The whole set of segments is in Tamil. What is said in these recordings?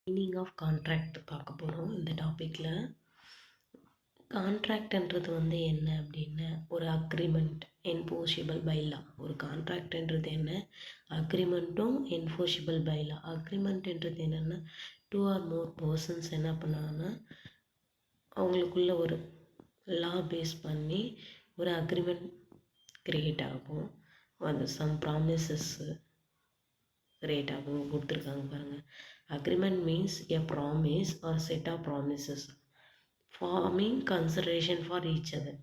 மீனிங் ஆஃப் கான்ட்ராக்ட் பார்க்க போகிறோம் இந்த டாப்பிக்கில். கான்ட்ராக்ட்ன்றது வந்து என்ன அப்படின்னா ஒரு அக்ரிமெண்ட் என்ஃபோர்ஸபிள் பை லா. ஒரு கான்ட்ராக்ட்ன்றது என்ன, அக்ரிமெண்ட்டும் என்ஃபோர்ஸபிள் பை லா. அக்ரிமெண்ட்ன்றது என்னென்னா 2 or more பர்சன்ஸ் என்ன பண்ணாங்கன்னா அவங்களுக்குள்ள ஒரு லா பேஸ் பண்ணி ஒரு அக்ரிமெண்ட் க்ரியேட் ஆகும். அது சம் ப்ராமிசஸ்ஸு கிரியேட் ஆகும் கொடுத்துருக்காங்க பாருங்கள். Agreement means a promise or set of promises forming consideration for each other.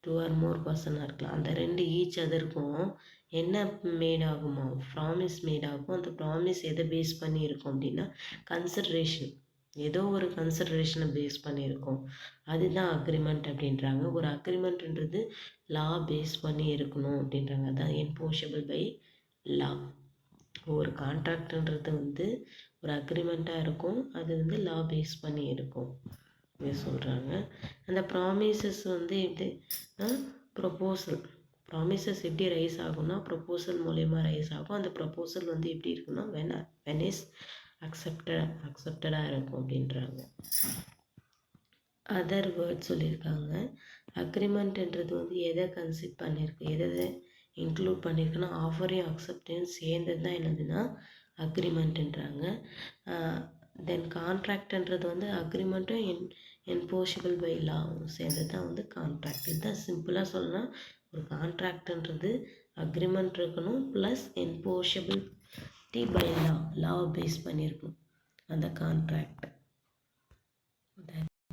2 or more பர்சனாக இருக்கலாம். அந்த ரெண்டு ஈச் அதருக்கும் என்ன மேட் ஆகுமோ ப்ராமிஸ் மேட் ஆகும். அந்த ப்ராமிஸ் எதை பேஸ் பண்ணி இருக்கும் அப்படின்னா கன்சிடரேஷன், ஏதோ ஒரு கன்சிடரேஷனை பேஸ் பண்ணியிருக்கோம். அதுதான் அக்ரிமெண்ட் அப்படின்றாங்க. ஒரு அக்ரிமெண்ட்ன்றது லா பேஸ் பண்ணி இருக்கணும் அப்படின்றாங்க. அதான் என்ஃபோர்ஸபிள் பை லா. ஒரு கான்ட்ராக்ட்ன்றது வந்து ஒரு அக்ரிமெண்ட்டாக இருக்கும். அது வந்து லா பேஸ் பண்ணி இருக்கும் இது சொல்கிறாங்க. அந்த ப்ராமிசஸ் வந்து எப்படி ப்ராமிசஸ் எப்படி ரைஸ் ஆகும்னா ப்ரொப்போசல் மூலயமா ரைஸ் ஆகும். அந்த ப்ரொப்போசல் வந்து எப்படி இருக்குன்னா வென் இஸ் அக்செப்டடாக இருக்கும் அப்படின்றாங்க. அதர் வேர்ட் சொல்லியிருக்காங்க. அக்ரிமெண்ட்ன்றது வந்து எதை கன்சிட் பண்ணியிருக்கு, எதை இன்க்ளூட் பண்ணியிருக்குன்னா ஆஃபரையும் அக்செப்டன்ஸ் சேர்ந்தது தான் என்னதுன்னா அக்ரிமெண்ட்டுன்றாங்க. தென் கான்ட்ராக்ட்ன்றது வந்து அக்ரிமெண்ட்டும் என்ஃபோர்ஸபிள் பை லாவும் சேர்ந்தது தான் வந்து கான்ட்ராக்ட். இதுதான் சிம்பிளாக சொல்லலாம். ஒரு கான்ட்ராக்ட்ன்றது அக்ரிமெண்ட் இருக்கணும் ப்ளஸ் என்ஃபோர்ஸபிலிட்டி பை லாவை பேஸ் பண்ணியிருக்கணும் அந்த கான்ட்ராக்ட்.